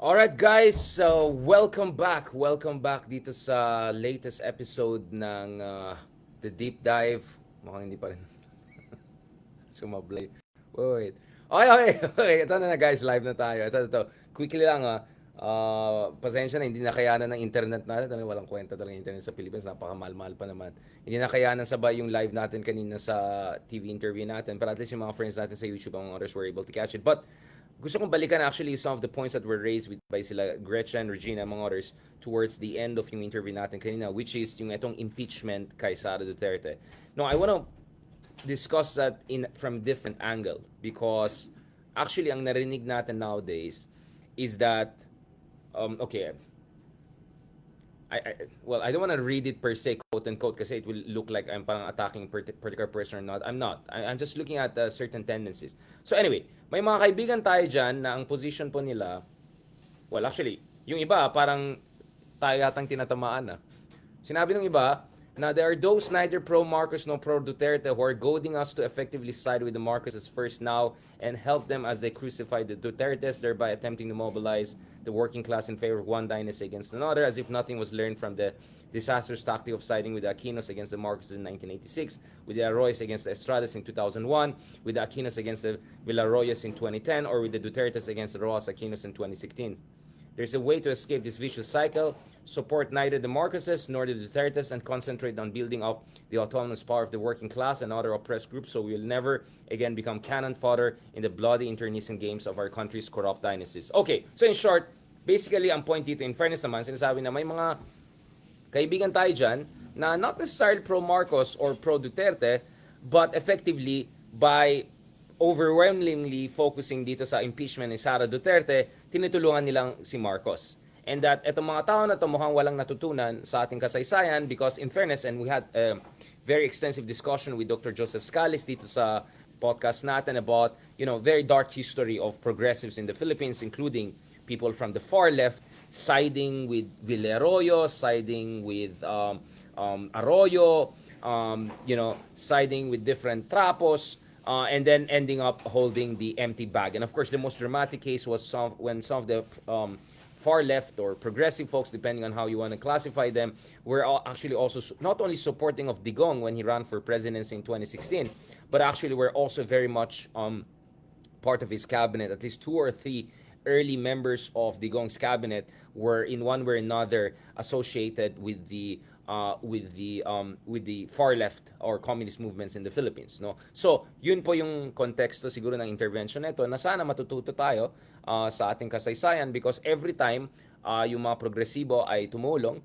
Alright guys, so welcome back. Welcome back dito sa latest episode ng The Deep Dive. Mukhang hindi pa rin sumablay. Wait. Okay, okay, okay. Ito na guys, live na tayo. Ito. Quickly lang pasensya na, hindi nakayanan ng internet natin. Talagang walang kwenta talaga yung internet sa Pilipinas. Napakamahal-mahal pa naman. Hindi nakayanan sabay yung live natin kanina sa TV interview natin. But at least yung mga friends natin sa YouTube, ang others were able to catch it. But gusto kong balikan actually some of the points that were raised by sila Gretchen, Regina, among others towards the end of yung interview natin kanina, which is yung itong impeachment kay Sara Duterte. No, I want to discuss that in from different angle because actually ang narinig natin nowadays is that okay, I don't want to read it per se, quote unquote, kasi it will look like I'm parang attacking particular person or not. I'm not. I'm just looking at certain tendencies. So anyway, may mga kaibigan tayo dyan na ang position po nila, well actually, yung iba parang tayo yatang tinatamaan na. Sinabi ng iba, now there are those neither pro-Marcos nor pro-Duterte who are goading us to effectively side with the Marcoses first now and help them as they crucify the Dutertes, thereby attempting to mobilize the working class in favor of one dynasty against another, as if nothing was learned from the disastrous tactic of siding with the Aquinos against the Marcoses in 1986, with the Arroyos against the Estradas in 2001, with the Aquinos against the Villarroyos in 2010, or with the Dutertes against the Rojas Aquinos in 2016. There's a way to escape this vicious cycle, support neither the Marcoses nor the Dutertes, and concentrate on building up the autonomous power of the working class and other oppressed groups so we will never again become cannon fodder in the bloody internecine games of our country's corrupt dynasties. Okay, so in short, basically ang point dito, in fairness naman, sinasabi na may mga kaibigan tayo dyan na not necessarily pro-Marcos or pro-Duterte, but effectively by overwhelmingly focusing dito sa impeachment ni Sara Duterte, tinutulungan nilang si Marcos. And that itong mga tao na ito mukhang walang natutunan sa ating kasaysayan because in fairness, and we had a very extensive discussion with Dr. Joseph Scales dito sa podcast natin about, very dark history of progressives in the Philippines, including people from the far left siding with Villarroyo, siding with Arroyo, siding with different trapos, and then ending up holding the empty bag. And of course, the most dramatic case was when some of the far left or progressive folks, depending on how you want to classify them, were actually also not only supporting of Digong when he ran for presidency in 2016, but actually were also very much part of his cabinet. At least 2 or 3 early members of Digong's cabinet were in one way or another associated with the far left or communist movements in the Philippines, no? So yun po yung konteksto siguro ng intervention nito na sana matututo tayo sa ating kasaysayan because every time yung mga progresibo ay tumulong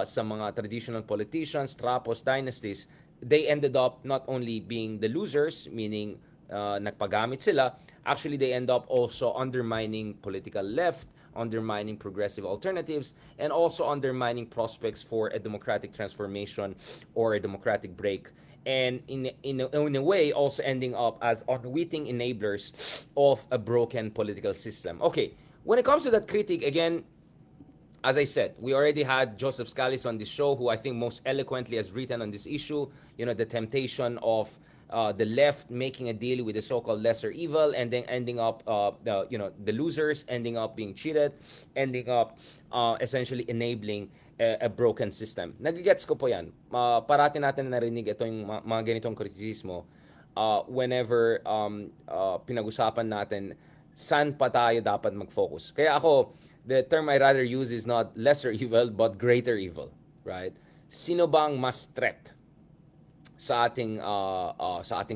sa mga traditional politicians, trapos, dynasties, they ended up not only being the losers, meaning nagpagamit sila, actually they end up also undermining political left, undermining progressive alternatives, and also undermining prospects for a democratic transformation or a democratic break. And in a way, also ending up as unwitting enablers of a broken political system. Okay, when it comes to that critique, again, as I said, we already had Joseph Scales on this show, who I think most eloquently has written on this issue. The temptation of the left making a deal with the so-called lesser evil, and then ending up, the losers ending up being cheated, ending up essentially enabling a broken system. Nagigets ko po yan. Parati natin narinig ito yung mga ganitong kritisismo whenever pinag-usapan natin saan pa tayo dapat mag-focus. Kaya ako, the term I rather use is not lesser evil, but greater evil, right? Sino bang mas threat sa ating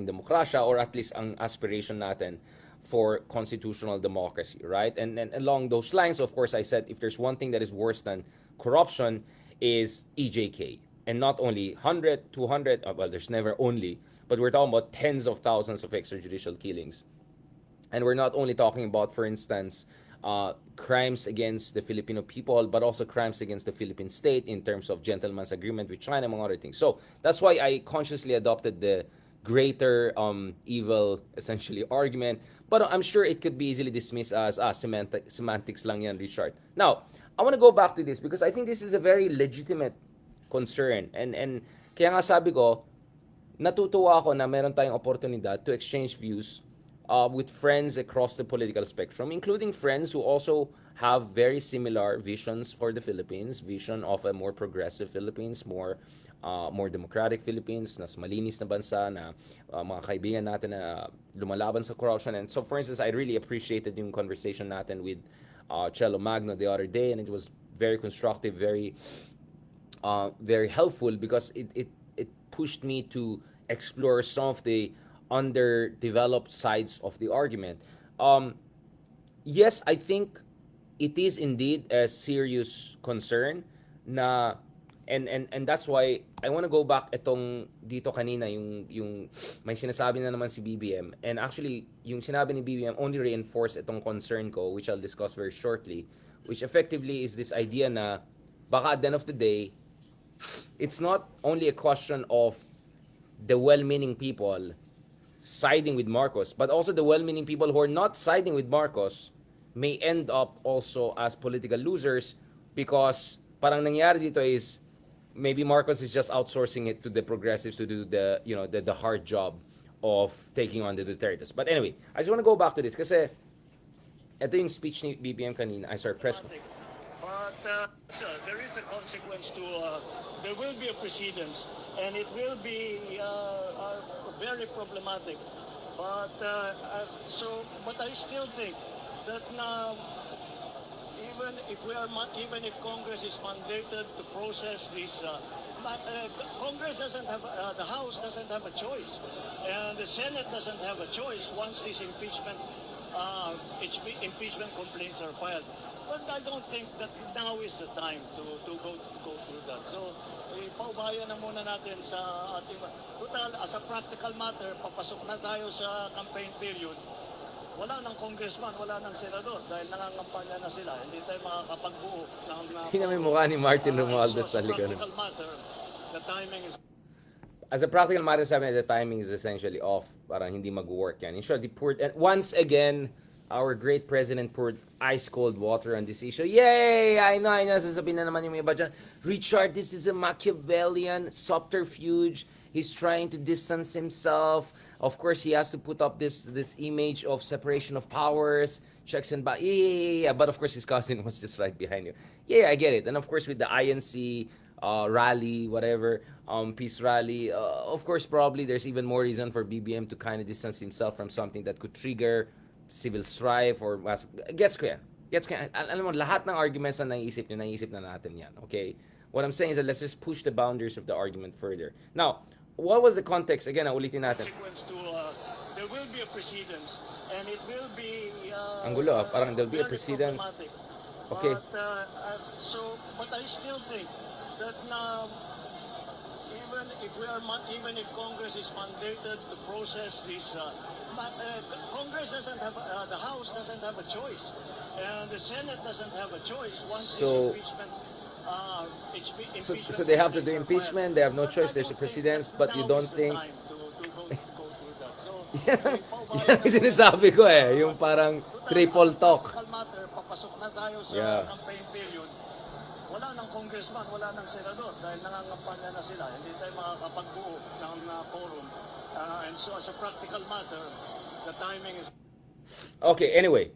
demokrasya, or at least ang aspiration natin for constitutional democracy, right? And along those lines, of course, I said if there's one thing that is worse than corruption is EJK. And not only 100, 200, well, there's never only, but we're talking about tens of thousands of extrajudicial killings. And we're not only talking about, for instance, crimes against the Filipino people, but also crimes against the Philippine state in terms of gentleman's agreement with China, among other things. So that's why I consciously adopted the greater evil, essentially, argument. But I'm sure it could be easily dismissed as semantics lang yan, Richard. Now, I want to go back to this because I think this is a very legitimate concern. And kaya nga sabi ko, natutuwa ako na meron tayong oportunidad to exchange views with friends across the political spectrum, including friends who also have very similar visions for the Philippines, vision of a more progressive Philippines, more democratic Philippines, mas malinis na bansa na mga kaibigan natin na lumalaban sa corruption. And so, for instance, I really appreciated yung conversation natin with Chelo Magno the other day, and it was very constructive, very helpful because it pushed me to explore some of the underdeveloped sides of the argument. Yes, I think it is indeed a serious concern na and that's why I want to go back itong dito kanina yung may sinasabi na naman si BBM, and actually yung sinabi ni BBM only reinforce itong concern ko, which I'll discuss very shortly, which effectively is this idea na baka at the end of the day it's not only a question of the well-meaning people siding with Marcos, but also the well-meaning people who are not siding with Marcos may end up also as political losers because parang nangyari dito is maybe Marcos is just outsourcing it to the progressives to do the hard job of taking on the Dutertes. But anyway, I just want to go back to this kasi ito yung speech ni BBM kanina, press. But there is a consequence to, there will be a precedence, and it will be very problematic. But but I still think that now, even if Congress is mandated to process this, Congress doesn't have, the House doesn't have a choice, and the Senate doesn't have a choice once this impeachment complaints are filed. But I don't think that now is the time to go through that. So, paubayan na muna natin sa ating... Total, as a practical matter, papasok na tayo sa campaign period. Wala ng congressman, wala ng senador dahil nangangampanya na sila. Hindi tayo makakapagbuo ng... Tingnan mo yung mukha ni Martin Romualdez sa likod. As a practical matter, the timing is... As a practical matter, sabi na the timing is essentially off. Parang hindi mag-work yan. In short, and once again, our great president poured ice cold water on this issue. Yay! I know, sasabihin na naman yung iba dyan, Richard, this is a Machiavellian subterfuge. He's trying to distance himself. Of course, he has to put up this image of separation of powers, checks and balances. Yeah. But of course, his cousin was just right behind you. Yeah, I get it. And of course, with the INC rally, whatever, peace rally, of course, probably there's even more reason for BBM to kind of distance himself from something that could trigger civil strife or gets ko yan. Alam mo, lahat ng arguments na naisip na natin yan. Okay? What I'm saying is that let's just push the boundaries of the argument further. Now, what was the context? Again, ulitin natin. There will be a precedence, and it will be... Ang gulo, parang there'll be a precedence. Okay. But I still think that now, even if Congress is mandated to process this, Congress doesn't have, the House doesn't have a choice, and the Senate doesn't have a choice once this impeachment. So they have to do impeachment. They have no choice. There's a precedence, but you don't think. Yan ang sinasabi ko yung parang triple talk. Papasok na tayo sa campaign period. Wala ng congressman, wala ng senador dahil nangangampanya na sila. Hindi tayo makakapagbuo ng quorum. And so as a practical matter, the timing is... Okay, anyway.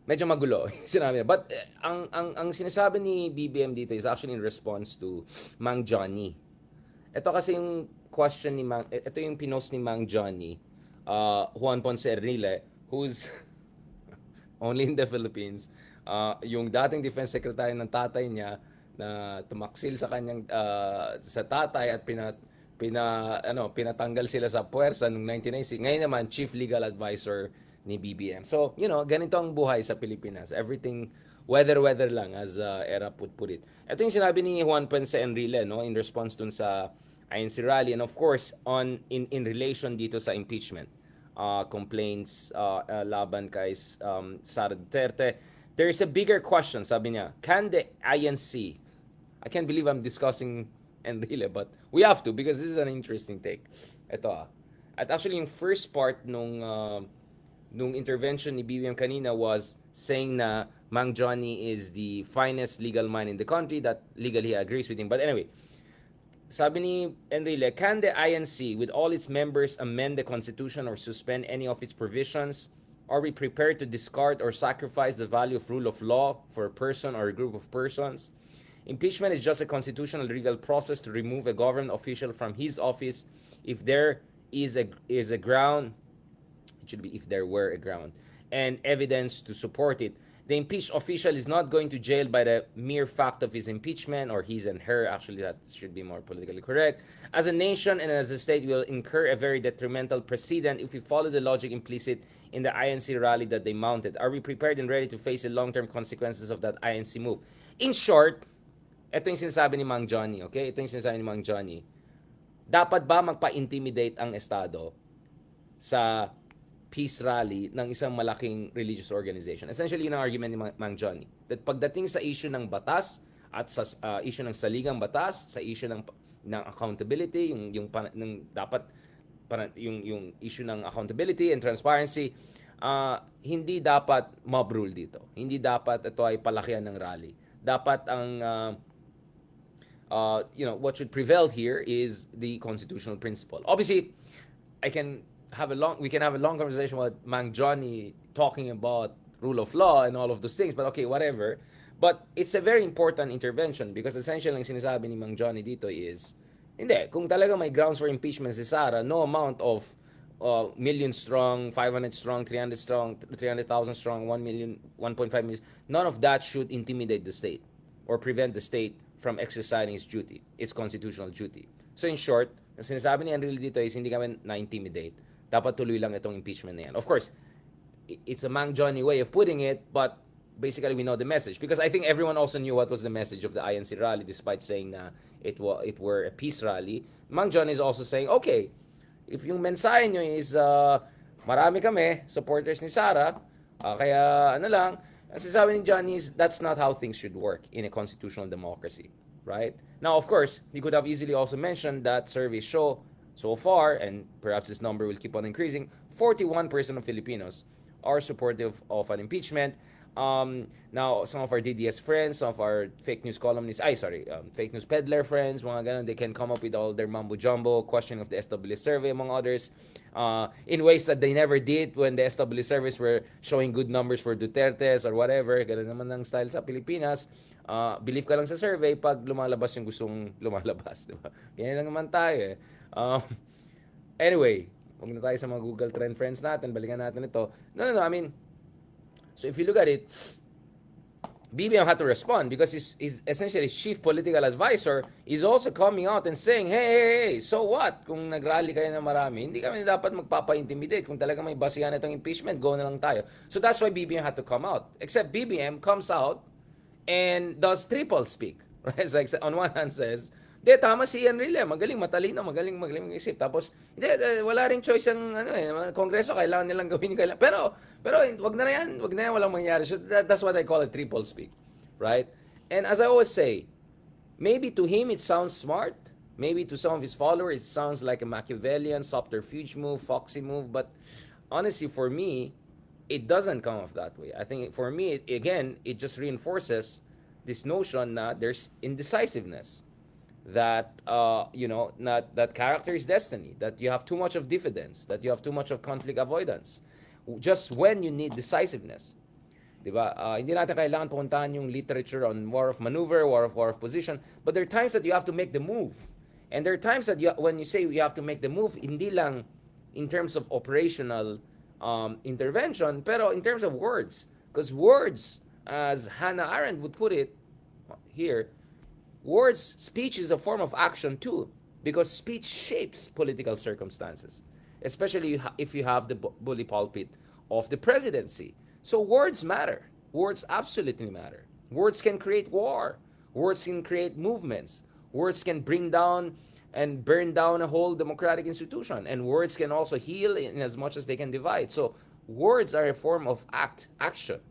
Medyo magulo sinabi niya. But ang sinasabi ni BBM dito is actually in response to Mang Johnny. Ito kasi yung question ni ito yung pinost ni Mang Johnny, Juan Ponce Enrile, who's only in the Philippines. Yung dating defense secretary ng tatay niya na tumaksil sa kanyang sa tatay at pinatanggal sila sa puwersa noong 1996. Ngayon naman chief legal advisor ni BBM. So, ganito ang buhay sa Pilipinas. Everything weather lang, as Era put it. Ito yung sinabi ni Juan Ponce Enrile, in response dun sa INC rally, and of course in relation dito sa impeachment complaints laban kay Sara Duterte. There is a bigger question, sabi niya. Can the INC, I can't believe I'm discussing Enrile, but we have to because this is an interesting take. Ito At actually yung first part nung intervention ni BBM kanina was saying na Mang Johnny is the finest legal mind in the country, that legally he agrees with him. But anyway, sabi ni Enrile, can the INC with all its members amend the Constitution or suspend any of its provisions? Are we prepared to discard or sacrifice the value of rule of law for a person or a group of persons? Impeachment is just a constitutional legal process to remove a government official from his office if there is a ground, it should be if there were a ground, and evidence to support it. The impeached official is not going to jail by the mere fact of his impeachment, or his and her, actually that should be more politically correct. As a nation and as a state, we will incur a very detrimental precedent if we follow the logic implicit in the INC rally that they mounted. Are we prepared and ready to face the long-term consequences of that INC move? In short, ito yung sinasabi ni Mang Johnny, okay? Ito yung sinasabi ni Mang Johnny. Dapat ba magpa-intimidate ang Estado sa peace rally ng isang malaking religious organization? Essentially, yun ang argument ni Mang Johnny. That pagdating sa issue ng batas at sa issue ng saligang batas, sa issue ng accountability, yung issue ng accountability and transparency, hindi dapat mob rule dito. Hindi dapat ito ay palakihan ng rally. Dapat ang what should prevail here is the constitutional principle. Obviously, we can have a long conversation with Mang Johnny talking about rule of law and all of those things, but okay, whatever. But it's a very important intervention because essentially ang sinasabi ni Mang Johnny dito is, hindi, kung talaga may grounds for impeachment si Sara, no amount of million strong, 500 strong, 300 strong, 300,000 strong, 1 million, 1.5 million, none of that should intimidate the state or prevent the state from exercising its duty, its constitutional duty. So in short, ang sinasabi ni Enrile dito is hindi kami na-intimidate. Dapat tuloy lang itong impeachment na yan. Of course, it's a Mang Johnny way of putting it, but basically we know the message. Because I think everyone also knew what was the message of the INC rally despite saying na it were a peace rally. Mang Johnny is also saying, okay, if yung mensahe nyo is marami kami, supporters ni Sara, kaya ano lang, ang sinasabi ni Johnny is that's not how things should work in a constitutional democracy, right? Now, of course, he could have easily also mentioned that surveys show so far, and perhaps this number will keep on increasing, 41% of Filipinos are supportive of an impeachment. Now, some of our DDS friends, some of our fake news columnists, fake news peddler friends, mga ganun, they can come up with all their mumbo-jumbo, questioning of the SW survey, among others, in ways that they never did when the SW surveys were showing good numbers for Duterte's or whatever. Ganun naman ang style sa Pilipinas. Believe ka lang sa survey pag lumalabas yung gustong lumalabas. Diba? Ganyan lang naman tayo eh. Anyway, huwag na tayo sa mga Google Trend friends natin. Balikan natin ito. No, I mean, so if you look at it, BBM had to respond because he's essentially his chief political advisor is also coming out and saying, hey, so what? Kung nagrally kayo na marami, hindi kami dapat magpapa-intimidate. Kung talaga may basihan itong impeachment, go na lang tayo. So that's why BBM had to come out. Except BBM comes out and does triple speak. Right? It's like on one hand says, tama si Enrile, magaling, matalino, magaling mag-isip. Tapos, wala ring choice ang Kongreso, kailangan nilang gawin. Pero wag na yan, walang mangyari. So that's what I call a triple speak, right? And as I always say, maybe to him it sounds smart, maybe to some of his followers it sounds like a Machiavellian, subterfuge move, foxy move, but honestly for me, it doesn't come off that way. I think for me, it just reinforces this notion that there's indecisiveness. That not that character is destiny, that you have too much of diffidence, that you have too much of conflict avoidance just when you need decisiveness, diba? Hindi natin kailangan pupuntahan yung literature on war of maneuver, war of position, but there are times that you have to make the move, and there are times that when you say you have to make the move, hindi lang in terms of operational intervention, pero in terms of words, because words, as Hannah Arendt would put it here, speech is a form of action too, because speech shapes political circumstances, especially if you have the bully pulpit of the presidency. So words matter. Words absolutely matter. Words can create war. Words can create movements. Words can bring down and burn down a whole democratic institution. And words can also heal in as much as they can divide. So words are a form of action,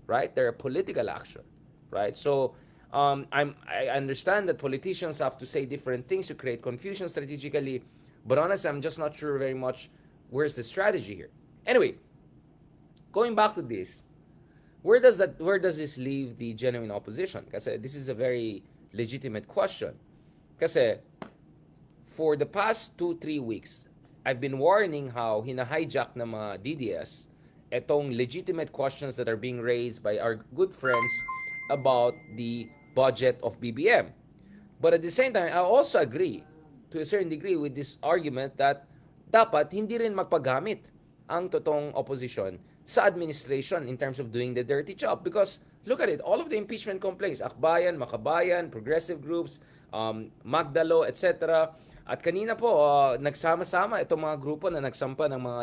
right? They're a political action, right? So I understand that politicians have to say different things to create confusion strategically, but honestly, I'm just not sure very much where's the strategy here. Anyway, going back to this, where does this leave the genuine opposition? Kasi this is a very legitimate question. Kasi for the past 2-3 weeks, I've been warning how hina-hijack ng mga DDS etong legitimate questions that are being raised by our good friends about the budget of BBM. But at the same time, I also agree to a certain degree with this argument that dapat hindi rin magpagamit ang totoong opposition sa administration in terms of doing the dirty job. Because look at it, all of the impeachment complaints, Akbayan, Makabayan, progressive groups, Magdalo, etc. At kanina po, nagsama-sama itong mga grupo na nagsampa ng mga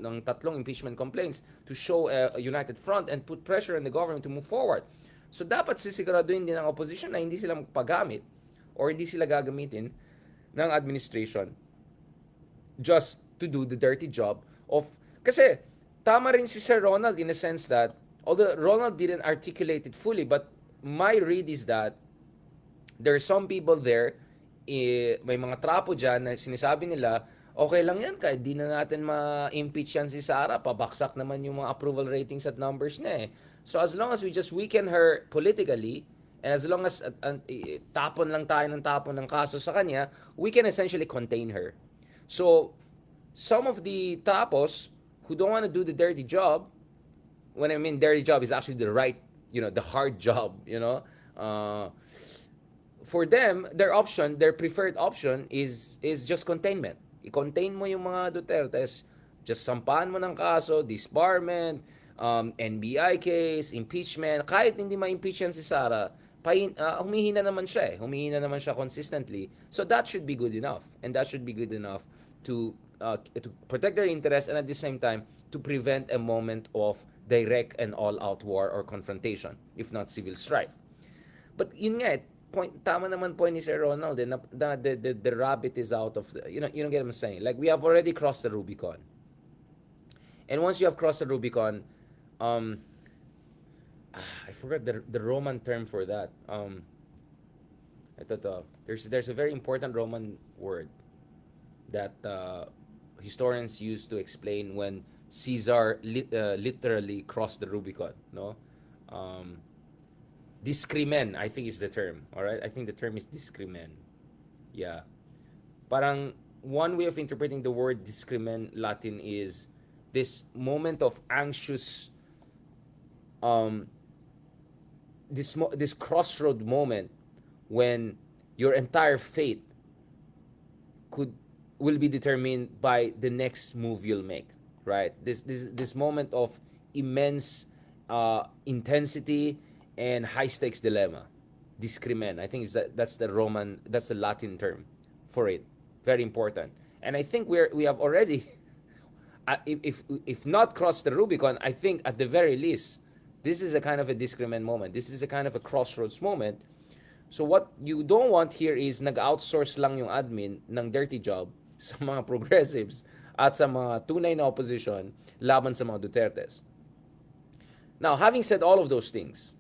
ng tatlong impeachment complaints to show a united front and put pressure on the government to move forward. So dapat sisiguraduhin din ng opposition na hindi sila magpagamit or hindi sila gagamitin ng administration just to do the dirty job of... Kasi tama rin si Sir Ronald in a sense that, although Ronald didn't articulate it fully, but my read is that there are some people there, may mga trapo dyan na sinasabi nila, okay lang yan kahit di na natin ma-impeach yan si Sara, pabaksak naman yung mga approval ratings at numbers na eh. So as long as we just weaken her politically, and as long as tapon lang tayo ng tapon ng kaso sa kanya, we can essentially contain her. So, some of the tapos who don't want to do the dirty job, when I mean dirty job is actually the right, the hard job, for them, their preferred option is just containment. I-contain mo yung mga Dutertes, just sampahan mo ng kaso, disbarment, NBI case, impeachment, kahit hindi ma-impeach yan si Sara, humihina naman siya consistently. So that should be good enough. And that should be good enough to protect their interests and at the same time to prevent a moment of direct and all-out war or confrontation, if not civil strife. But yun nga, tama naman point ni Sir Ronald, the rabbit is out of the, you know get what I'm saying? Like, we have already crossed the Rubicon. And once you have crossed the Rubicon, I forgot the Roman term for that. There's a very important Roman word that historians use to explain when Caesar literally crossed the Rubicon. No, discrimen, I think is the term. All right, I think the term is discrimen. Yeah, parang one way of interpreting the word discrimen Latin is this moment of anxious, this crossroad moment when your entire fate will be determined by the next move you'll make, right? This moment of immense intensity and high stakes dilemma. Discrimen, I think that's the Latin term for it. Very important. And I think we have already if not crossed the Rubicon, I think at the very least this is a kind of a discrimen moment. This is a kind of a crossroads moment. So what you don't want here is nag-outsource lang yung admin ng dirty job sa mga progressives at sa mga tunay na opposition laban sa mga Dutertes. Now, having said all of those things,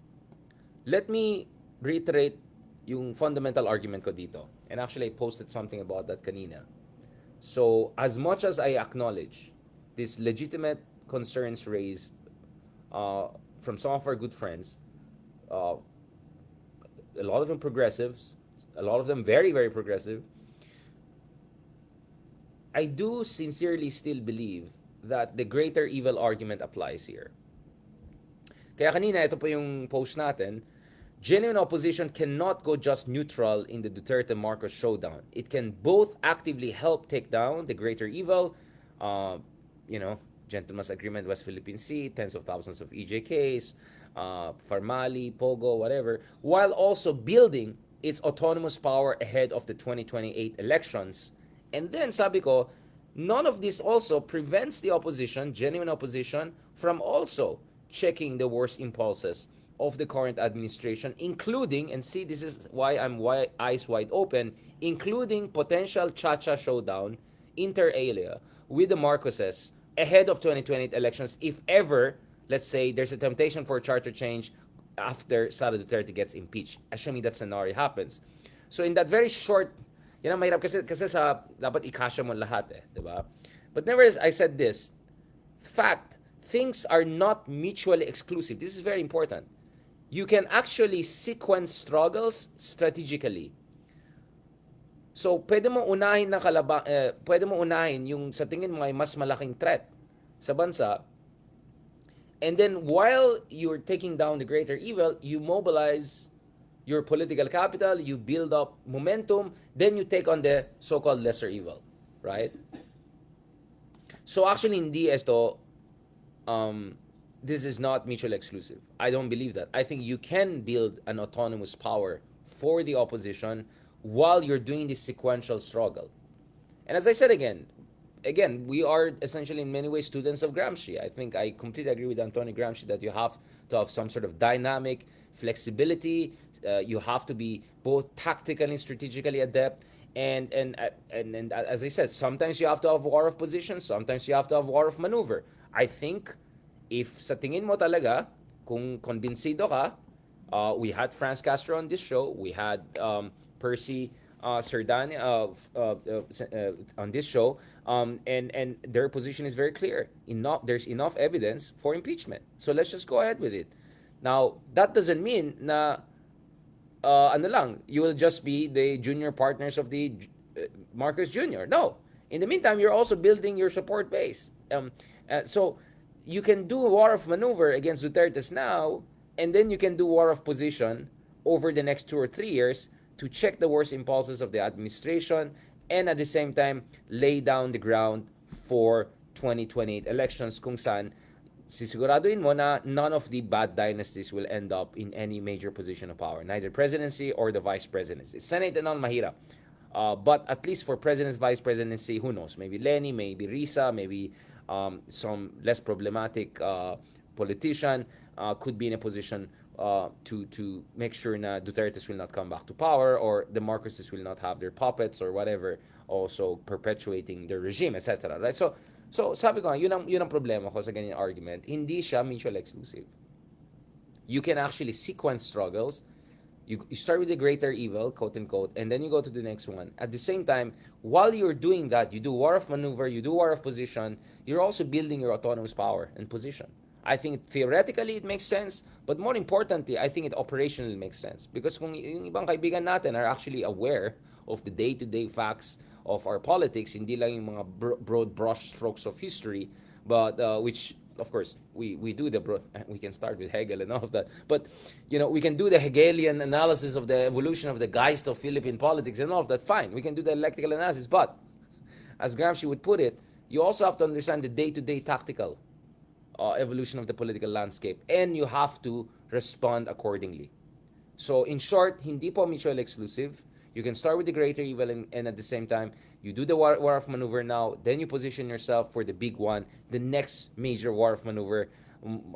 let me reiterate yung fundamental argument ko dito. And actually, I posted something about that kanina. So, as much as I acknowledge these legitimate concerns raised from some of our good friends, a lot of them progressives, a lot of them very, very progressive, I do sincerely still believe that the greater evil argument applies here. Kaya kanina, ito po yung post natin, genuine opposition cannot go just neutral in the Duterte-Marcos showdown. It can both actively help take down the greater evil, Gentleman's Agreement, West Philippine Sea, tens of thousands of EJKs, Farmali, Pogo, whatever, while also building its autonomous power ahead of the 2028 elections. And then, sabi ko, none of this also prevents the opposition, genuine opposition, from also checking the worst impulses of the current administration, including, and see, this is why I'm eyes wide open, including potential Chacha showdown, inter alia, with the Marcoses ahead of 2028 elections, if ever, let's say, there's a temptation for charter change after Sara Duterte gets impeached, assuming that scenario happens. So in that very short, yan ang mahirap kasi sa dapat ikasya mo lahat diba? But nevertheless, I said this, fact, things are not mutually exclusive. This is very important. You can actually sequence struggles strategically. So, pwede mo unahin yung sa tingin mo ay mas malaking threat sa bansa. And then while you're taking down the greater evil, you mobilize your political capital, you build up momentum, then you take on the so-called lesser evil, right? So actually hindi ito this is not mutually exclusive. I don't believe that. I think you can build an autonomous power for the opposition while you're doing this sequential struggle. And as I said again, we are essentially in many ways students of Gramsci. I think I completely agree with Antonio Gramsci that you have to have some sort of dynamic flexibility. You have to be both tactically and strategically adept. And as I said, sometimes you have to have war of position, sometimes you have to have war of maneuver. I think if sa tingin mo talaga, kung konbinsido ka, we had Franz Castro on this show, we had Percy Serdani on this show, and their position is very clear. There's enough evidence for impeachment. So let's just go ahead with it. Now, that doesn't mean na you will just be the junior partners of the Marcos Jr. No. In the meantime, you're also building your support base. So you can do war of maneuver against Duterte's now, and then you can do war of position over the next 2 or 3 years to check the worst impulses of the administration and at the same time lay down the ground for 2028 elections kung saan sisiguraduhin mo na none of the bad dynasties will end up in any major position of power, neither presidency or the vice presidency. Senate and all mahirap. But at least for president's vice presidency, who knows? Maybe Lenny, maybe Risa, maybe some less problematic politician could be in a position to make sure na Duterte's will not come back to power or the Marcoses will not have their puppets or whatever also perpetuating their regime, etc. Right? So sabi ko nga, yun ang problema ko sa ganyan argument. Hindi siya mutually exclusive. You can actually sequence struggles. You start with the greater evil, quote unquote, and then you go to the next one. At the same time, while you're doing that, you do war of maneuver, you do war of position, you're also building your autonomous power and position. I think theoretically it makes sense, but more importantly, I think it operationally makes sense. Because kung yung ibang kaibigan natin are actually aware of the day-to-day facts of our politics, hindi lang yung mga broad brush strokes of history, but which of course we do we can start with Hegel and all of that, but we can do the Hegelian analysis of the evolution of the Geist of Philippine politics and all of that. Fine, we can do the electrical analysis, but as Gramsci would put it, you also have to understand the day-to-day tactical evolution of the political landscape, and you have to respond accordingly. So in short, hindi po mutually exclusive. You can start with the greater evil and at the same time, you do the war of maneuver now, then you position yourself for the big one, the next major war of maneuver,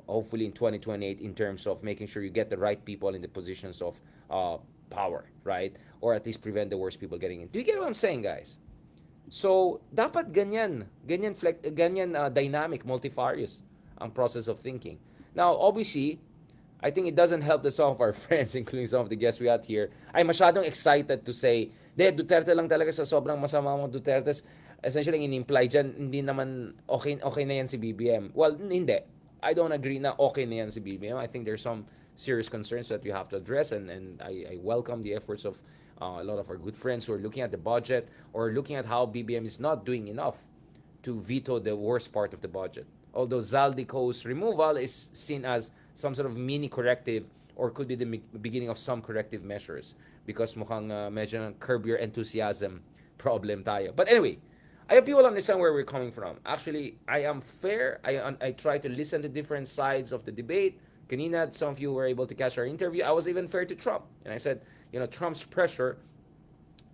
hopefully in 2028, in terms of making sure you get the right people in the positions of power, right? Or at least prevent the worst people getting in. Do you get what I'm saying, guys? So, dapat ganyan dynamic, multifarious ang process of thinking. Now, obviously, I think it doesn't help that some of our friends, including some of the guests we had here, ay masyadong excited to say, Duterte lang talaga sa sobrang masama mong Dutertes. Essentially, in-imply dyan, hindi naman okay na yan si BBM. Well, hindi. I don't agree na okay na yan si BBM. I think there's some serious concerns that we have to address, and I welcome the efforts of a lot of our good friends who are looking at the budget or looking at how BBM is not doing enough to veto the worst part of the budget. Although Zaldico's removal is seen as some sort of mini corrective or could be the beginning of some corrective measures because mukhang medyo curb your enthusiasm problem tayo. But anyway, I hope people understand where we're coming from. Actually, I am fair. I try to listen to different sides of the debate. Kanina, some of you were able to catch our interview. I was even fair to Trump. And I said, Trump's pressure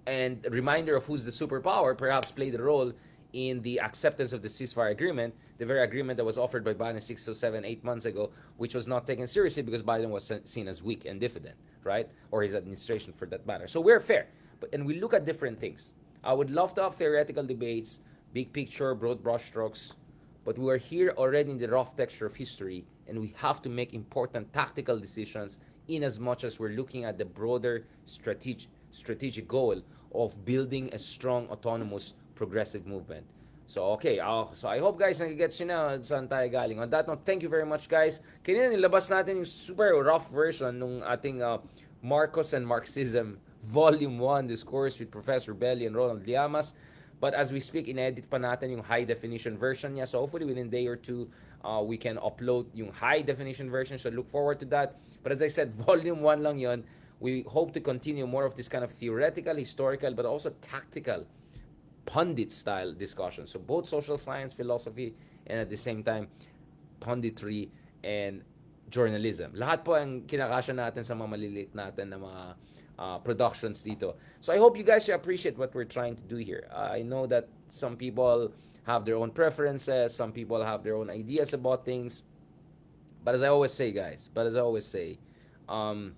and reminder of who's the superpower perhaps played a role in the acceptance of the ceasefire agreement, the very agreement that was offered by Biden 6 to 7, 8 months ago, which was not taken seriously because Biden was seen as weak and diffident, right? Or his administration for that matter. So we're fair, and we look at different things. I would love to have theoretical debates, big picture, broad brushstrokes, but we are here already in the rough texture of history, and we have to make important tactical decisions in as much as we're looking at the broader strategic goal of building a strong, autonomous, progressive movement. So, okay. So, I hope, guys, nagigets nyo na saan tayo galing. On that note, thank you very much, guys. Kanina nilabas natin yung super rough version ng ating Marcos and Marxism Volume 1 Discourse with Professor Belly and Ronald Llamas. But as we speak, in-edit pa natin yung high definition version niya. So hopefully within a day or two, we can upload yung high definition version. So look forward to that. But as I said, volume 1 lang yon. We hope to continue more of this kind of theoretical, historical, but also tactical, pundit style discussion. So both social science, philosophy, and at the same time, punditry and journalism. Lahat po ang kinakasya natin sa mga maliliit natin na mga productions dito. So I hope you guys appreciate what we're trying to do here. I know that some people have their own preferences, some people have their own ideas about things. But as I always say, guys, um,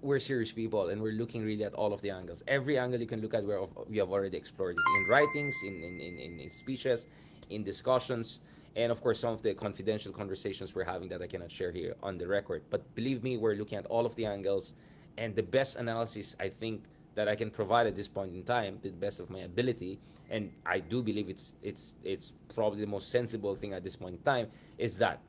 we're serious people and we're looking really at all of the angles. Every angle you can look at, we have already explored it in writings, in speeches, in discussions, and of course some of the confidential conversations we're having that I cannot share here on the record. But believe me, we're looking at all of the angles, and the best analysis I think that I can provide at this point in time, to the best of my ability, and I do believe it's probably the most sensible thing at this point in time, is that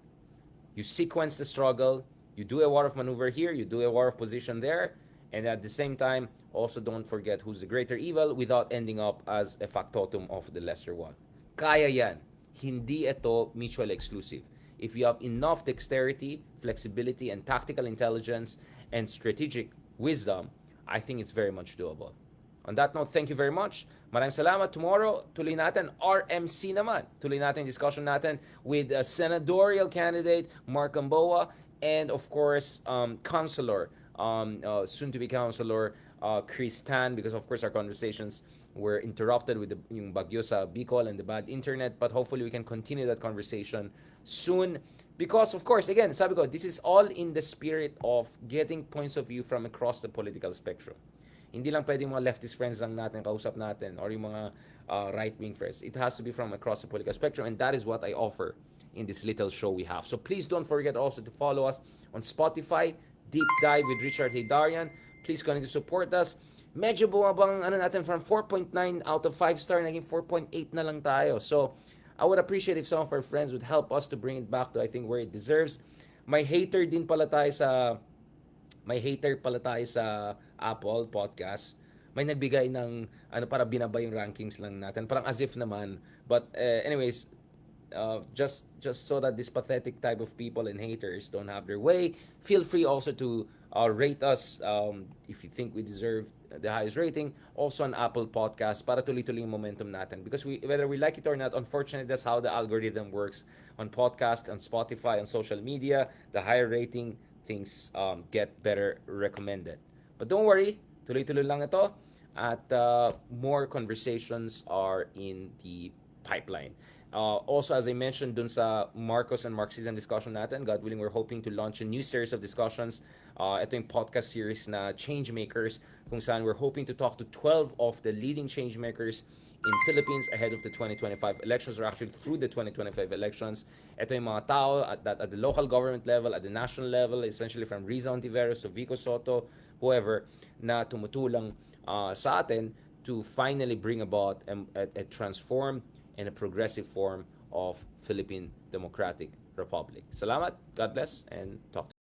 you sequence the struggle, you do a war of maneuver here, you do a war of position there, and at the same time, also don't forget who's the greater evil without ending up as a factotum of the lesser one. Kaya yan. Hindi ito mutually exclusive. If you have enough dexterity, flexibility, and tactical intelligence and strategic wisdom, I think it's very much doable. On that note, thank you very much. Maraming salamat. Tomorrow, tuloy natin, RMC naman. Tuloy natin discussion natin with senatorial candidate Mark Gamboa and of course, counselor, soon to be counselor, Chris Tan, because of course our conversations were interrupted with yung bagyo sa Bicol and the bad internet, but hopefully we can continue that conversation soon, because of course, again, sabi ko, this is all in the spirit of getting points of view from across the political spectrum. Hindi lang pwedeng mga leftist friends lang natin kausap natin, or yung mga right-wing friends. It has to be from across the political spectrum, and that is what I offer in this little show we have. So please don't forget also to follow us on Spotify, Deep Dive with Richard Haydarian. Please continue to support us. Medyo bumabang natin from 4.9 out of 5 star, naging 4.8 na lang tayo. So I would appreciate if some of our friends would help us to bring it back to, I think, where it deserves. May hater pala tayo sa Apple Podcast. May nagbigay ng para binaba yung rankings lang natin. Parang as if naman. But anyways, just so that this pathetic type of people and haters don't have their way, feel free also to rate us if you think we deserve the highest rating, also on Apple Podcast, para tuloy-tuloy yung momentum natin, because whether we like it or not, unfortunately that's how the algorithm works on podcast, on Spotify, on social media. The higher rating, things get better recommended. But don't worry, tuloy-tuloy lang ito, at more conversations are in the pipeline. Also, as I mentioned dun sa Marcos and Marxism discussion natin, God willing, we're hoping to launch a new series of discussions. Ito yung podcast series na Changemakers, kung saan we're hoping to talk to 12 of the leading changemakers in Philippines ahead of the 2025 elections, or actually through the 2025 elections. Ito yung mga tao at the local government level, at the national level, essentially from Riza Ontiveros to Vico Soto, whoever, na tumutulong sa atin to finally bring about a transformed and a progressive form of Philippine Democratic Republic. Salamat, God bless, and talk to you.